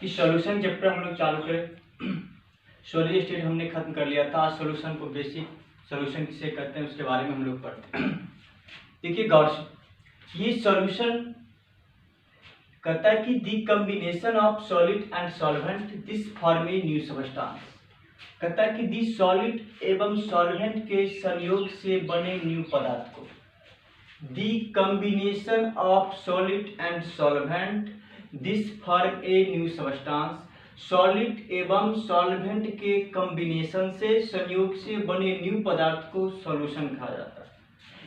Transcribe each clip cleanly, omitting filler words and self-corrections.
कि solution chapter हम लोग चालू करें। सॉलिड स्टेट हमने खत्म कर लिया था। आज सॉल्यूशन को बेसिक सॉल्यूशन किसे कहते हैं उसके बारे में हम लोग पढ़ते हैं। देखिए गौर से, ये सॉल्यूशन कहता है कि the combination of solid and solvent this form a new substance. कहता है कि दी सॉलिड एवं सॉल्वेंट के संयोग से बने न्यू पदार्थ को the combination of solid and solvent this form a new substance. Solid एवं सॉल्वेंट के कॉम्बिनेशन से संयोग से बने न्यू पदार्थ को सॉल्यूशन कहा जाता है।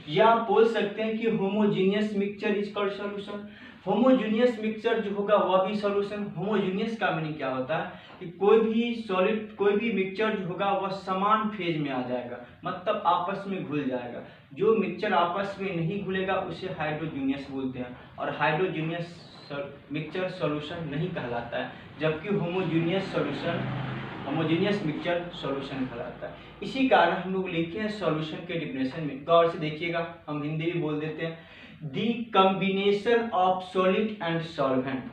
या आप बोल सकते हैं कि homogeneous mixture is called solution. Homogeneous mixture जो होगा वह भी सॉल्यूशन। होमोजीनियस का मीनिंग क्या होता है कि कोई भी सॉलिड कोई भी मिक्सचर जो होगा वह समान फेज में आ जाएगा, मतलब आपस में घुल जाएगा। जो मिक्सचर आपस में नहीं घुलेगा उसे हाइड्रोजीनियस बोलते हैं, और हाइड्रोजीनियस मिक्सचर सॉल्यूशन नहीं कहलाता है, जबकि होमोजीनियस मिक्सचर सॉल्यूशन कहलाता है। इसी कारण हम लोग लिखे हैं सॉल्यूशन के डिफिनेशन में। गौर से देखिएगा, हम हिंदी भी बोल देते हैं, the combination of solid and solvent,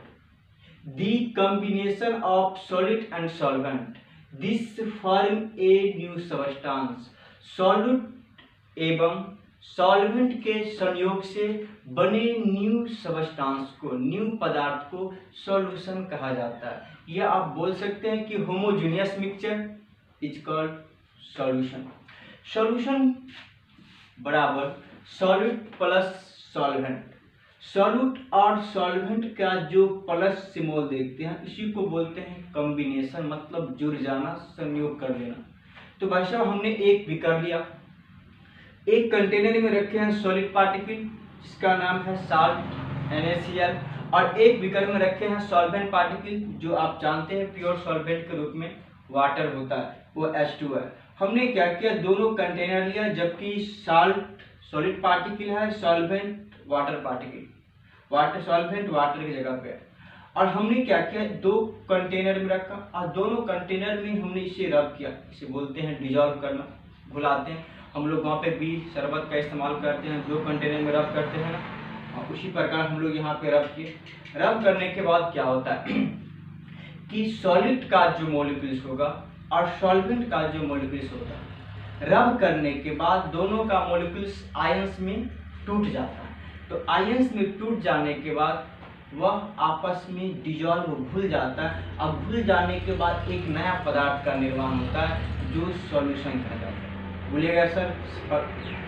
the combination of solid and solvent this form a new substance. Solid एवं सॉल्वेंट के संयोग से बने न्यू सबस्टांस को, न्यू पदार्थ को सॉल्यूशन कहा जाता है। या आप बोल सकते हैं कि homogeneous mixture is called solution. Solution बराबर सॉलिड प्लस सॉल्वेंट। सॉल्यूट और सॉल्वेंट का जो प्लस सिंबल देखते हैं इसी को बोलते हैं कॉम्बिनेशन, मतलब जुड़ जाना, संयोग कर लेना। तो भाई साहब हमने एक भी कर लिया, एक कंटेनर में रखे हैं सॉलिड पार्टिकल जिसका नाम है साल्ट NaCl, और एक बीकर में रखे हैं सॉल्वेंट पार्टिकल जो आप जानते हैं प्योर सॉल्वेंट के रूप में वाटर होता है, वो H2 है। हमने क्या किया, दोनों कंटेनर लिया, जबकि साल्ट सॉलिड पार्टिकल है, solvent water particle, water solvent water की जगह पे है। और हमने क्या किया, दो कंटेनर में रखा और दोनों कंटेनर में हमने इसे रब किया, इसे बोलते हैं डिजॉल्व करना, घुलाते हैं। हम लोग वहाँ पे भी शरबत का इस्तेमाल करते हैं, दो कंटेनर में रब करते हैं ना, और उसी प्रकार हम लोग यहाँ पे रब किए। रब करने के बाद क्या होता है कि सॉलिड का जो मॉलिक्यूल्स होगा और सॉल्वेंट का जो मॉलिक्यूल्स होगा, रब करने के बाद दोनों का मॉलिक्यूल्स आयंस में टूट जाता है। तो आयंस में टूट जाने के बाद वह आपस में डिजॉल्व घुल जाता है। अब घुल जाने के बाद एक नया पदार्थ का निर्माण होता है जो सॉल्यूशन कहा जाता है। बोलिएगा सर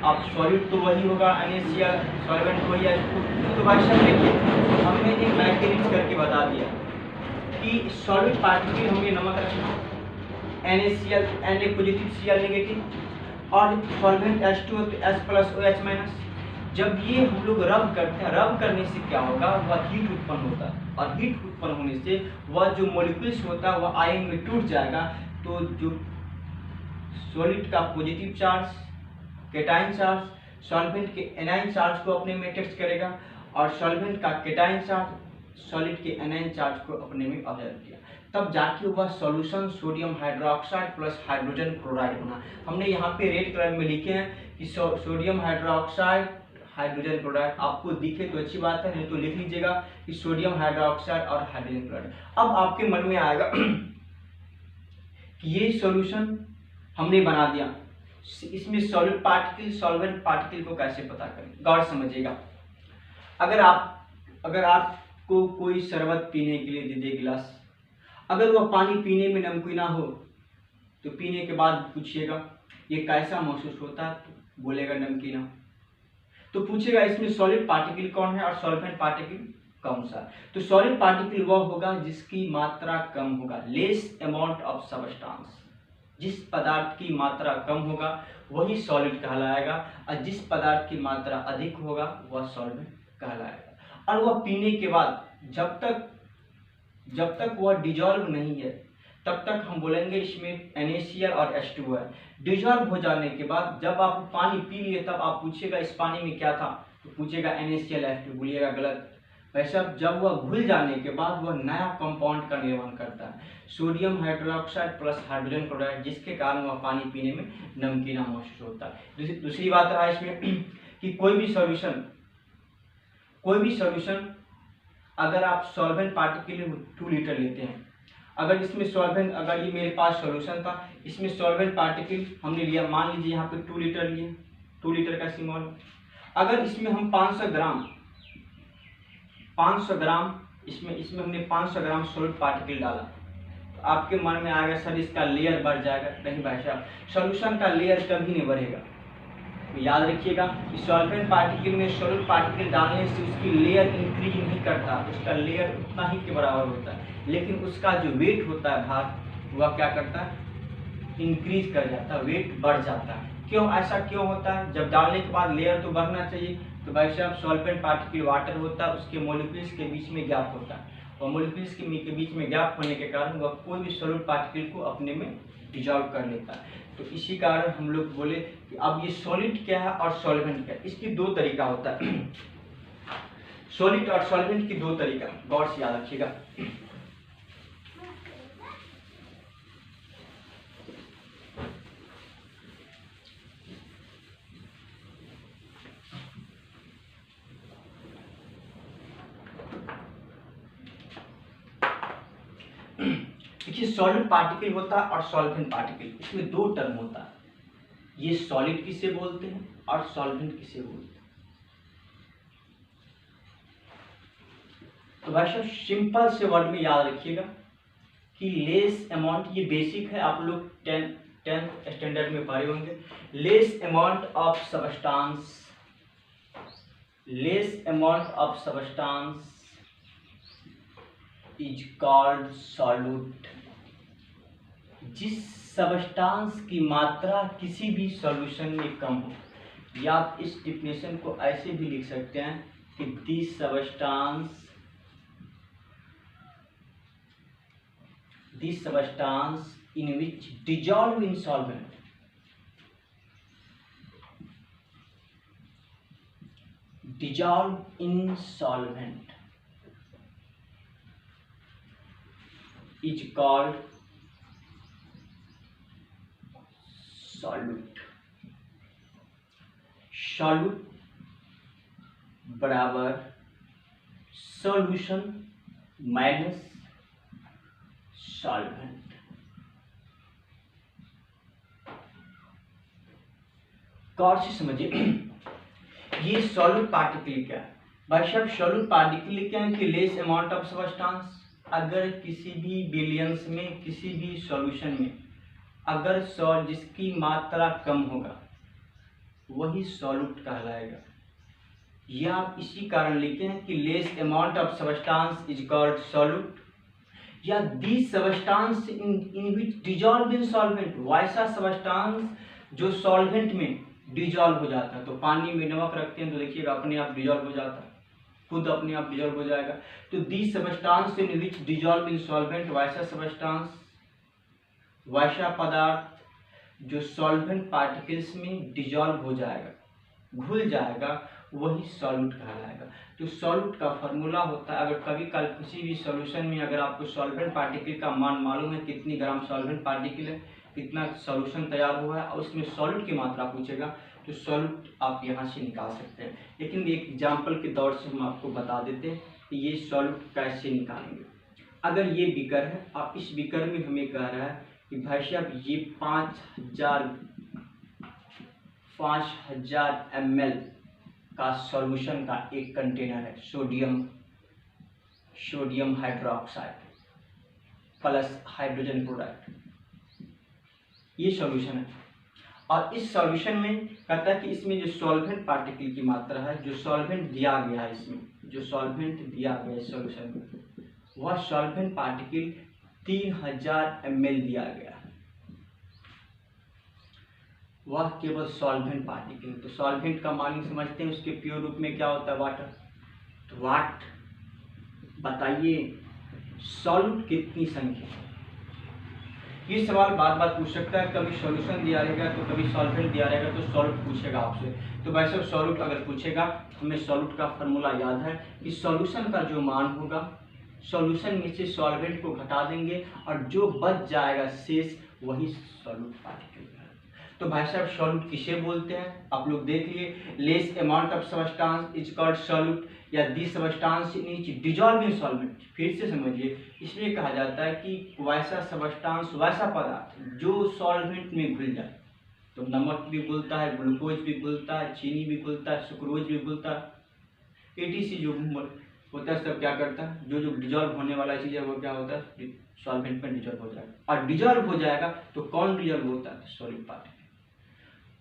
आप सॉलिड तो वही होगा NaCl, सॉल्वेंट वही H2। तो भाई साहब देखिए, हमने एक मैकेनिक्स करके बता दिया कि सॉलिड पार्टिकल हमने नमक रखना, NaCl Na positive Cl negative, और सॉल्वेंट H2 तो H प्लस OH माइनस। जब ये हम लोग रब करते हैं, रब करने से क्या होगा, वह हीट उत्पन्न होता है, और हीट उत्पन्न होने से वह जो मॉलिक्यूल्स होता है वह आयन में टूट जाएगा। तो जो सॉलिड का positive charge cation charge solvent के एनाइन चार्ज को अपने में अटैच करेगा, और सॉल्वेंट का कैटाइन चार्ज सॉलिड के एनाइन चार्ज को अपने में ऑब्जर्व किया, तब जाके वह solution sodium hydroxide plus hydrogen chloride बना। हमने यहाँ पे रेड कलर में लिखे हैं कि सोडियम हाइड्रोक्साइड हाइड्रोजन क्लोराइड। आपको दिखे तो अच्छी बात है, नहीं तो लिख लीजिएगा कि सोडियम हाइड्रोक्साइड और हाइड्रोजन क्लोराइड। अब आपके मन में आएगा कि ये सॉल्यूशन हमने बना दिया, इसमें सॉलिड पार्टिकल सॉल्वेंट पार्टिकल को कैसे पता करें। गौर समझिएगा, अगर आपको कोई शरबत पीने के लिए दे दे गिलास, अगर वह पानी पीने में नमकीना हो तो पीने के बाद पूछिएगा ये कैसा महसूस होता है, तो बोलेगा नमकीना। तो पूछेगा इसमें सॉलिड पार्टिकल कौन है और सॉल्वेंट पार्टिकल कौन सा। तो सॉलिड पार्टिकल वह होगा जिसकी मात्रा कम होगा, लेस अमाउंट ऑफ सबस्टांस। जिस पदार्थ की मात्रा कम होगा वही सॉलिड कहलाएगा, और जिस पदार्थ की मात्रा अधिक होगा वह सॉल्वेंट कहलाएगा। और वह पीने के बाद जब तक वह डिजॉल्व नहीं है तब तक हम बोलेंगे इसमें NaCl और H2 है। डिजॉल्व हो जाने के बाद जब आप पानी पी लिए तब आप पूछेगा इस पानी में क्या था, तो पूछेगा NaCl H2, बोलिएगा गलत। वैसे जब वह घुल जाने के बाद वह नया कंपाउंड का निर्माण करता है, sodium hydroxide plus hydrogen chloride, जिसके कारण वह पानी पीने में नमकीना महसूस होता है। दूसरी बात रहा इसमें कि कोई भी सॉल्यूशन अगर आप सॉल्वेंट पार्टिकल 2 लीटर लेते हैं, अगर इसमें सॉल्वेंट, अगर ये मेरे पास सॉल्यूशन था, इसमें सॉल्वेंट पार्टिकल हमने लिया, मान लीजिए यहाँ पे 2 लीटर लिए, 2 लीटर का सिमोल। अगर इसमें हम 500 ग्राम इसमें हमने 500 ग्राम सॉल्ट पार्टिकल डाला, तो आपके मन में आएगा सर इसका लेयर बढ़ जाएगा। नहीं भाई साहब, सॉल्यूशन का लेयर कभी नहीं बढ़ेगा। तो याद रखिएगा कि सॉल्वेंट पार्टिकल में सॉल्यूट पार्टिकल डालने से उसकी लेयर इंक्रीज नहीं करता, उसका लेयर उतना ही के बराबर होता है, लेकिन उसका जो वेट होता है भार, वह क्या करता है, इंक्रीज कर जाता है, वेट बढ़ जाता है। क्यों, ऐसा क्यों होता है? जब डालने के बाद लेयर तो बढ़ना चाहिए, तो भाई साहब सॉल्वेंट पार्टिकल वाटर होता है, उसके मॉलिक्यूल्स के बीच में गैप होता है, और मॉलिक्यूल्स के बीच में गैप होने के कारण वह कोई भी सॉल्यूट पार्टिकल को अपने में डिजॉल्व कर लेता है। तो इसी कारण हम लोग बोले कि अब ये सॉलिड क्या है और सॉल्वेंट क्या है, इसकी 2 तरीका होता है। सॉलिड और सॉल्वेंट की 2 तरीका, गौर से याद रखिएगा। देखिए, सॉलिड पार्टिकल होता है और सॉल्वेंट पार्टिकल, इसमें 2 टर्म होता है। ये सॉलिड किसे बोलते हैं और सॉल्वेंट किसे बोलते हैं। तो भाई साहब सिंपल से वर्ड में याद रखिएगा कि लेस अमाउंट, ये बेसिक है, आप लोग 10th स्टैंडर्ड में पढ़े होंगे। Less amount of substance is called solute. जिस सब्सटेंस की मात्रा किसी भी सॉल्यूशन में कम हो, या आप इस डिफिनेशन को ऐसे भी लिख सकते हैं कि this substance in which dissolve in solvent is called solute। Solute बराबर सॉल्यूशन माइनस सॉल्वेंट। गौर से समझिए, ये सॉल्यूट पार्टिकल क्या है भाई साहब। सॉल्यूट पार्टिकल क्या है कि लेस अमाउंट ऑफ सब्सटेंस, अगर किसी भी बिलियंस में, किसी भी सॉल्यूशन में अगर जिसकी मात्रा कम होगा वही सॉल्यूट कहलाएगा। या आप इसी कारण लिखते हैं कि less amount of substance is called solute, या this substance in which dissolve in solvent, वैसा सब्सटेंस जो सॉल्वेंट में डिजॉल्व हो जाता है। तो पानी में नमक रखते हैं तो देखिएगा अपने आप डिजॉल्व हो जाता है, खुद अपने आप डिजॉल्व हो जाएगा। तो this substance in which dissolve in solvent, वैसा सब्सटेंस, वैसा पदार्थ जो सॉल्वेंट पार्टिकल्स में डिजॉल्व हो जाएगा, घुल जाएगा, वही सॉल्यूट कहलाएगा। तो सॉल्यूट का फॉर्मूला होता है, अगर कभी कल किसी भी सॉल्यूशन में अगर आपको सॉल्वेंट पार्टिकल का मान मालूम है, कितनी ग्राम सॉल्वेंट पार्टिकल है, कितना सॉल्यूशन तैयार हुआ है, और उसमें सॉल्यूट की मात्रा पूछेगा, तो सॉल्यूट आप यहाँ से निकाल सकते हैं। लेकिन एक एग्जाम्पल के दौर से हम आपको बता देते हैं कि ये सॉल्यूट कैसे निकालेंगे। अगर ये बीकर है, आप इस बीकर में हमें कह रहा है कि भाई साहब ये 5000 ml का सॉल्यूशन का एक कंटेनर है, sodium hydroxide plus hydrogen product, ये सॉल्यूशन है। और इस सॉल्यूशन में कहता है कि इसमें जो सॉल्वेंट पार्टिकल की मात्रा है, जो सॉल्वेंट दिया गया है, इसमें जो सॉल्वेंट दिया गया है सॉल्यूशन में, वह सॉल्वेंट पार्टिकल 3000 ml दिया गया है, वह केवल सॉल्वेंट पार्टिकल। तो सॉल्वेंट का मानी समझते हैं, उसके प्योर रूप में क्या होता है, वाटर। तो वाट बताइए सॉल्यूट कितनी संख्या। ये सवाल बार बार पूछ सकता है, कभी सॉल्यूशन दिया रहेगा तो कभी सॉल्वेंट दिया रहेगा तो सॉल्यूट पूछेगा आपसे। तो वैसे सॉल्यूट अगर पूछेगा, हमें सॉल्यूट का फॉर्मूला याद है कि सॉल्यूशन का जो मान होगा, सॉल्यूशन में से सॉल्वेंट को घटा देंगे और जो बच जाएगा शेष, वही सॉल्यूट पार्टिकल है। तो भाई साहब सॉल्यूट किसे बोलते हैं, आप लोग देख लिए, less amount of substance is called solute, या the substance in each dissolving solvent. फिर से समझिए, इसलिए कहा जाता है कि वैसा सबस्टांस, वैसा पदार्थ जो सॉल्वेंट में घुल जाए। तो नमक भी घुलता है, ग्लूकोज भी घुलता है, चीनी भी घुलता है, सुक्रोज भी घुलता है, एटीसी जो होता है सब क्या करता है, जो जो डिजॉल्व होने वाला चीज़ है वो क्या होता है, सॉल्वेंट में डिजॉल्व हो जाएगा। और डिजॉल्व हो जाएगा तो कौन डिजॉल्व होता है, सॉलिड पार्टिकल।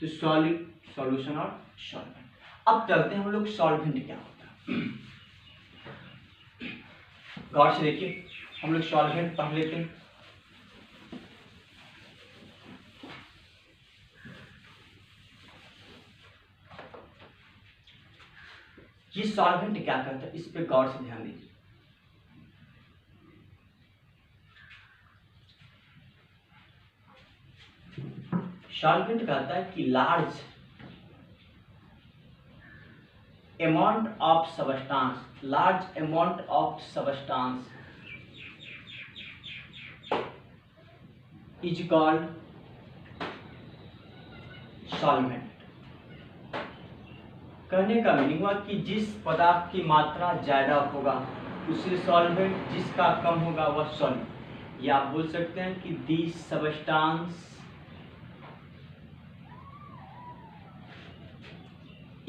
तो सॉलिड, सॉल्यूशन और सॉल्वेंट। अब चलते हैं हम लोग सॉल्वेंट क्या होता है। गौर से देखिए, हम लोग सॉल्वेंट पढ़ लेते हैं। ये सॉल्वेंट क्या करता है, इस पे गौर से ध्यान दीजिए। सॉल्वेंट कहता है कि large amount of substance, large amount of substance is called solvent। कहने का मीनिंग हुआ कि जिस पदार्थ की मात्रा ज्यादा होगा उसे सॉल्वेंट, जिसका कम होगा वह सॉल्वेंट। या आप बोल सकते हैं कि the substance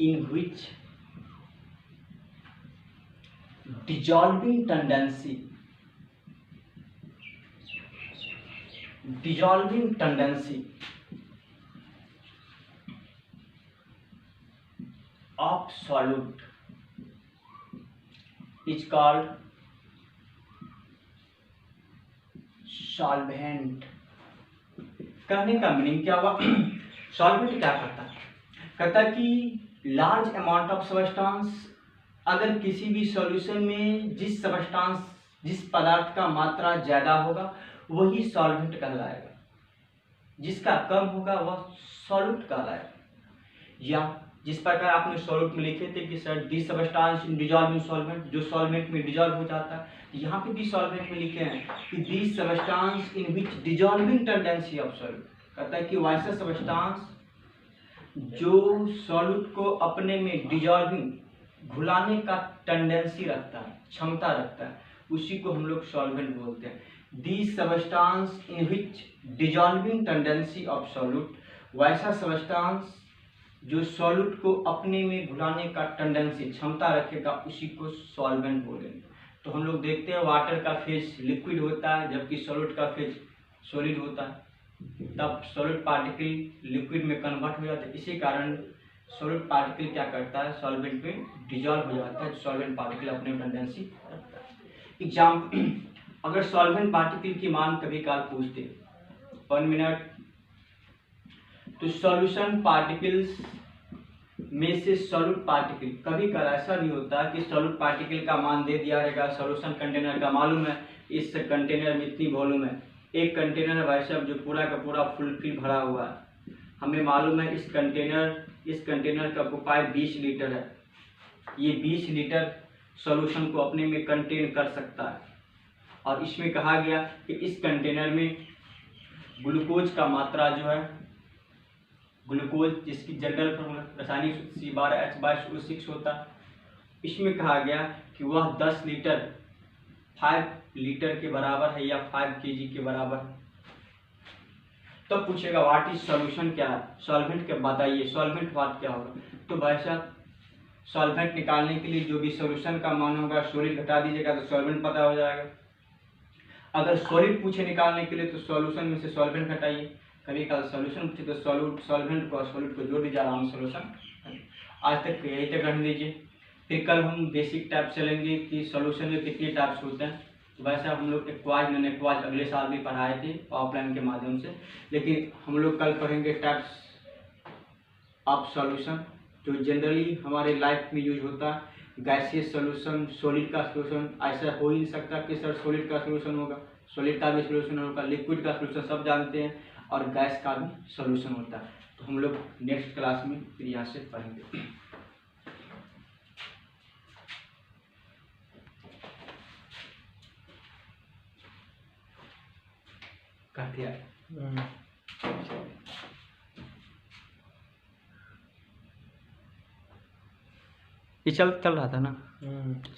in which dissolving tendency of solute is called solvent। कहने का मीनिंग क्या हुआ, सॉल्वेंट क्या करता है, कहता कि लार्ज अमाउंट ऑफ सबस्टांस, अगर किसी भी सॉल्यूशन में जिस सबस्टांस, जिस पदार्थ का मात्रा ज्यादा होगा वही सॉल्वेंट कहलाएगा, जिसका कम होगा वह सॉल्यूट कहलाएगा। या जिस प्रकार आपने सॉल्यूट में लिखे थे कि सर दी सबस्टांस इन डिजॉल्विंग सॉल्वेंट, जो सॉल्वेंट में डिजॉल्व हो जाता है, यहाँ पे भी सॉल्वेंट में लिखे हैं कि the substance in which dissolving tendency of solute. कहता है कि वैसा सबस्टांस जो सॉल्यूट को अपने में डिजॉल्विंग, घुलाने का टेंडेंसी रखता है, क्षमता रखता है, उसी को हम लोग सॉल्वेंट बोलते हैं। The substance in which dissolving tendency of solute, वैसा सबस्टांस जो सॉल्यूट को अपने में घुलाने का टेंडेंसी, क्षमता रखेगा, उसी को सॉल्वेंट बोलेंगे। तो हम लोग देखते हैं वाटर का फेज लिक्विड होता है जबकि सॉल्यूट का फेज सॉलिड होता है, तब सॉलिड पार्टिकल लिक्विड में कन्वर्ट हो जाता है। इसी कारण सॉलिड पार्टिकल क्या करता है, सॉल्वेंट में डिजॉल्व हो जाता है, सॉल्वेंट पार्टिकल अपने टेंडेंसी रखता है। एग्जाम्पल, अगर सॉल्वेंट पार्टिकल की मान कभी काल पूछते 1 मिनट, तो सॉल्यूशन पार्टिकल्स में से सॉल्यूट पार्टिकल, कभी कभी ऐसा भी होता है कि सॉल्यूट पार्टिकल का मान दे दिया रहेगा, सॉल्यूशन कंटेनर का मालूम है इस कंटेनर में इतनी वॉल्यूम है, एक कंटेनर वैसा जो पूरा का पूरा फुल भरा हुआ है, हमें मालूम है इस कंटेनर का ऑक्यूपाई 20 लीटर है, ये 20 लीटर सॉल्यूशन को अपने में कंटेन कर सकता है। और इसमें कहा गया कि इस कंटेनर में ग्लूकोज का मात्रा जो है, ग्लूकोज जिसकी जनरल फॉर्मूला रासायनिक C12H6 होता है, इसमें कहा गया कि वह 10 लीटर 5 लीटर के बराबर है या 5 kg के बराबर है। तो पूछेगा व्हाट इज सॉल्यूशन, क्या है सॉल्वेंट, के बताइए सॉल्वेंट बात क्या होगा। तो वैसा सॉल्वेंट निकालने के लिए जो भी सॉल्यूशन का मान होगा सॉलिड घटा दीजिएगा तो सॉल्वेंट पता हो जाएगा। अगर सॉलिड पूछे निकालने के लिए तो सॉल्यूशन में से सॉल्वेंट घटाइए, कभी कल सॉल्यूशन पूछे तो सॉल्वेंट को सॉलिड को जोड़ दीजिए, आराम से सॉल्यूशन। आज तक यही तक रख दीजिए, फिर कल हम बेसिक टाइप चलेंगे कि सॉल्यूशन में कितने टाइप्स होते हैं। तो वैसा हम लोग एक्वाज नॉन एक्वाज अगले साल भी पढ़ाए थे ऑफलाइन के माध्यम से, लेकिन हम लोग कल पढ़ेंगे टाइप्स ऑफ सॉल्यूशन जो जनरली हमारे लाइफ में यूज होता है। गैसियस सॉल्यूशन, सॉलिड का सॉल्यूशन, ऐसा हो ही नहीं सकता कि सर सॉलिड का सॉल्यूशन होगा, सॉलिड का भी सॉल्यूशन होगा, लिक्विड का सॉल्यूशन सब जानते हैं, और गैस का भी सॉल्यूशन होता है। तो हम लोग नेक्स्ट क्लास में फिर यहाँ से पढ़ेंगे। काट दिया। चल रहा था ना। चल